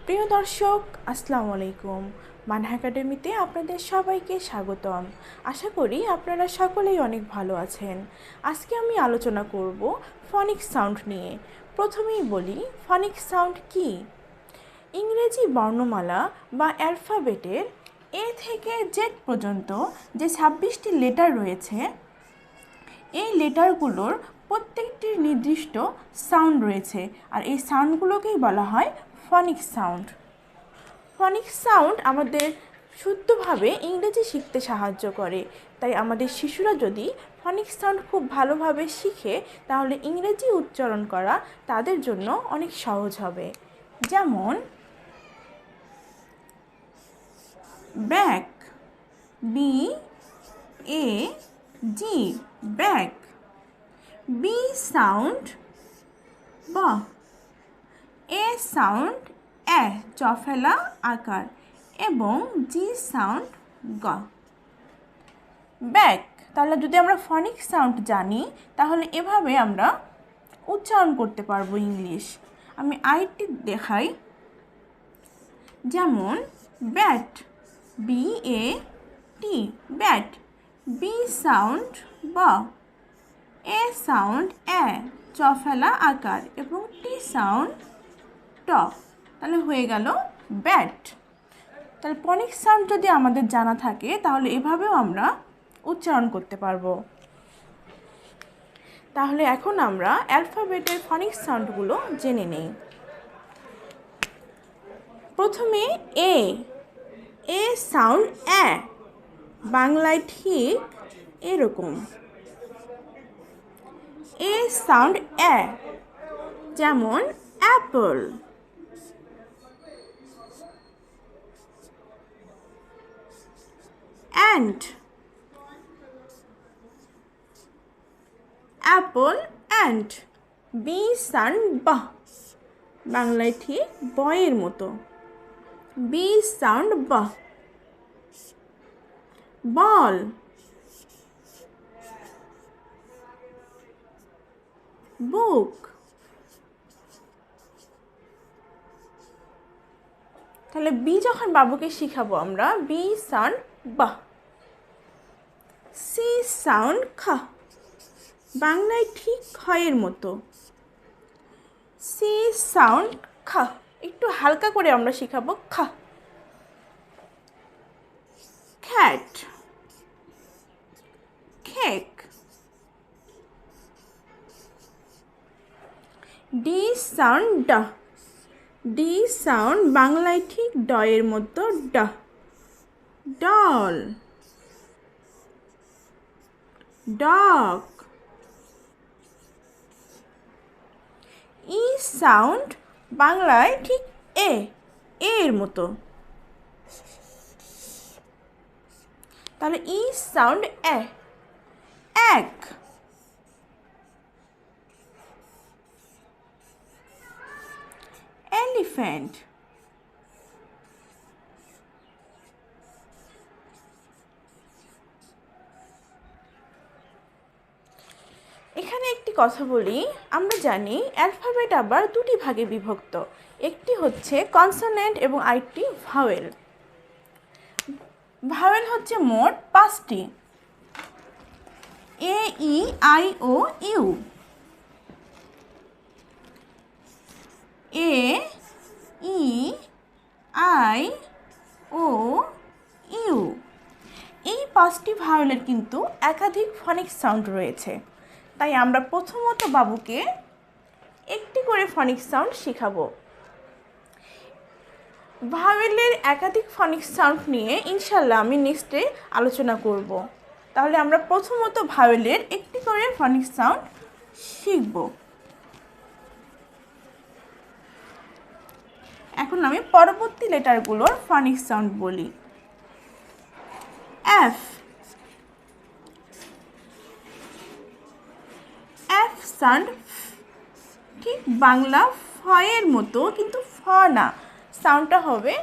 প্রিয় দর্শক, আসসালামু আলাইকুম। মানহা একাডেমিতে আপনাদের সবাইকে স্বাগতম। আশা করি আপনারা সকলেই অনেক ভালো আছেন। আজকে আমি আলোচনা করব ফনিক সাউন্ড নিয়ে। প্রথমেই বলি, ফনিক সাউন্ড কি? ইংরেজি বর্ণমালা বা অ্যালফাবেটের এ থেকে জেড পর্যন্ত যে 26টি লেটার রয়েছে, এই লেটারগুলোর প্রত্যেকটির নির্দিষ্ট সাউন্ড রয়েছে, আর এই সাউন্ডগুলোকেই বলা হয় ফনিক সাউন্ড। ফনিক সাউন্ড আমাদের শুদ্ধভাবে ইংরেজি শিখতে সাহায্য করে। তাই আমাদের শিশুরা যদি ফনিক সাউন্ড খুব ভালোভাবে শিখে, তাহলে ইংরেজি উচ্চারণ করা তাদের জন্য অনেক সহজ হবে। যেমন bag, BAG, bag. B sound ব, এ সাউন্ড এ, চ ফেলা আকার, এবং জি সাউন্ড গ, ব্যাগ। তাহলে যদি আমরা ফনিক সাউন্ড জানি, তাহলে এভাবে আমরা উচ্চারণ করতে পারবো ইংলিশ। আমি আইটি দেখাই। যেমন bat, BAT, bat. B sound ব, এ সাউন্ড এ, চ ফেলা আকার, এবং টি সাউন্ড ট। তাহলে হয়ে গেল ব্যাট। তাহলে ফনিক সাউন্ড যদি আমাদের জানা থাকে, তাহলে এভাবেও আমরা উচ্চারণ করতে পারবো। তাহলে এখন আমরা অ্যালফাবেটের ফনিক সাউন্ডগুলো জেনে নেই। প্রথমে এ সাউন্ড এ, বাংলায় ঠিক এরকম। এ সাউন্ড এ, যেমন apple. And, apple and. B sound ব, বাংলায় ঠিক বয়ের মতো। বি সাউন্ড ব। বল, বুক। তাহলে বি যখন বাবুকে শিখাবো আমরা, বি সাউন্ড বা। সি সাউন্ড খ, বাংলায় ঠিক খয়ের মতো। সি সাউন্ড খ, একটু হালকা করে আমরা শিখাবো খ। খ্যাট, খেক। ডি সাউন্ড ড, ডি সাউন্ড বাংলায় ঠিক ডয়ের মতো ড। Doll, dog. ই সাউন্ড বাংলায় ঠিক এর মতো। তাহলে ই সাউন্ড এ, এক। এলিফ্যান্ট, এখানে একটি কথা বলি। আমরা জানি অ্যালফাবেট আবার দুটি ভাগে বিভক্ত। একটি হচ্ছে কনসোনেন্ট এবং আরেকটি ভাওয়েল। ভাওয়েল হচ্ছে মোট 5টি। AEIOU, AEIOU। এই 5টি ভাওয়েলের কিন্তু একাধিক ফনিক সাউন্ড রয়েছে। তাই আমরা প্রথমত বাবুকে একটি করে ফনিক সাউন্ড শেখাবো। ভাওয়েলের একাধিক ফনিক সাউন্ড নিয়ে ইনশাল্লাহ আমি নেক্সটে আলোচনা করব। তাহলে আমরা প্রথমত ভাওয়েলের একটি করে ফনিক সাউন্ড শিখব। এখন আমি পরবর্তী লেটারগুলোর ফনিক সাউন্ড বলি। এফ, এফ সাউন্ড ঠিক বাংলা ফয়ের মতো, কিন্তু ফ না, সাউন্ডটা হবে।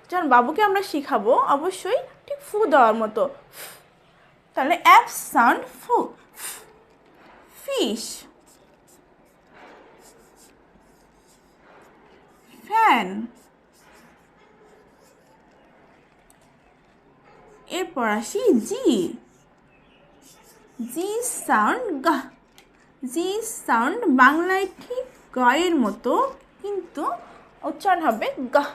যখন বাবুকে আমরা শিখাবো অবশ্যই ঠিক ফু দেওয়ার মতো। তাহলে এফ সাউন্ড ফু। ফিশ, ফ্যাট, হ্যান। এরপর আসি জি। জি সাউন্ড গা। জি সাউন্ড বাংলায় ঠিক গয়ের মতো, কিন্তু উচ্চারণ হবে গা।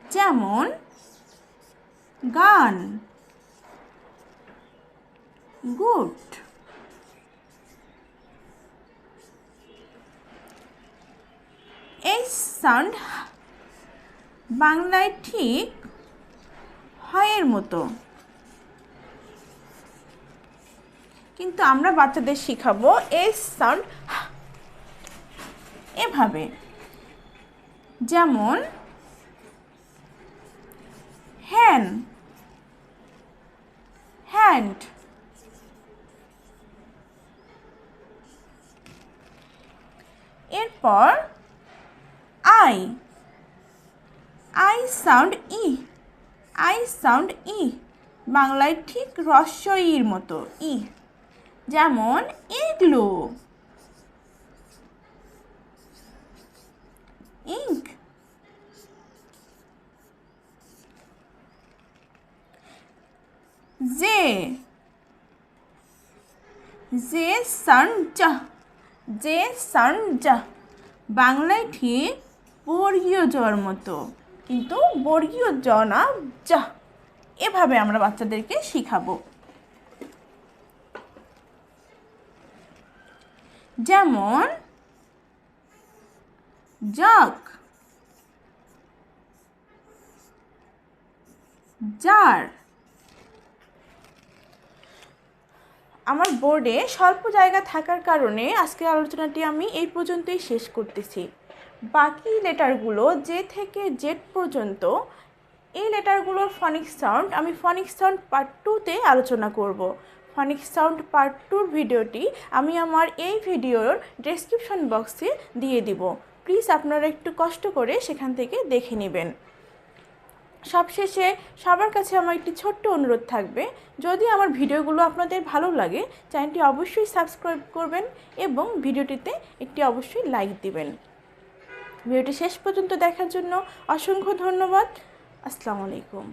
যেমন গান, গুড। এই সাউন্ড বাংলায় ঠিক হয়ের মতো, কিন্তু আমরা বাচ্চাদের শিখাবো এই সাউন্ড এভাবে। যেমন হ্যান, হ্যান্ড। এরপর আই। আই সাউন্ড ই। আই সাউন্ড ই বাংলায় ঠিক হ্রস্ব ইর মতো, ই। যেমন igloo, ink. J. J sound যা। জে সাউন্ড যা বাংলায় ঠিক বর্গীয় জর মতো, কিন্তু বর্গীয় জ না, যা। এভাবে আমরা বাচ্চাদেরকে শিখাবো। যেমন জগ, জার। আমার বোর্ডে স্বল্প জায়গা থাকার কারণে আজকের আলোচনাটি আমি এই পর্যন্তই শেষ করতেছি। বাকি লেটারগুলো জে থেকে জেড পর্যন্ত, এই লেটারগুলোর ফনিক সাউন্ড আমি ফনিক সাউন্ড পার্ট 2-তে আলোচনা করব। ফনিক সাউন্ড পার্ট 2-র ভিডিওটি আমি আমার এই ভিডিওর ডেসক্রিপশন বক্সে দিয়ে দিব। প্লিজ আপনারা একটু কষ্ট করে সেখান থেকে দেখে নেবেন। সবশেষে সবার কাছে আমার একটি ছোট্ট অনুরোধ থাকবে, যদি আমার ভিডিওগুলো আপনাদের ভালো লাগে চ্যানেলটি অবশ্যই সাবস্ক্রাইব করবেন এবং ভিডিওটিতে একটি অবশ্যই লাইক দিবেন। ভিডিওটি শেষ পর্যন্ত দেখার জন্য অসংখ্য ধন্যবাদ। আসসালামু আলাইকুম।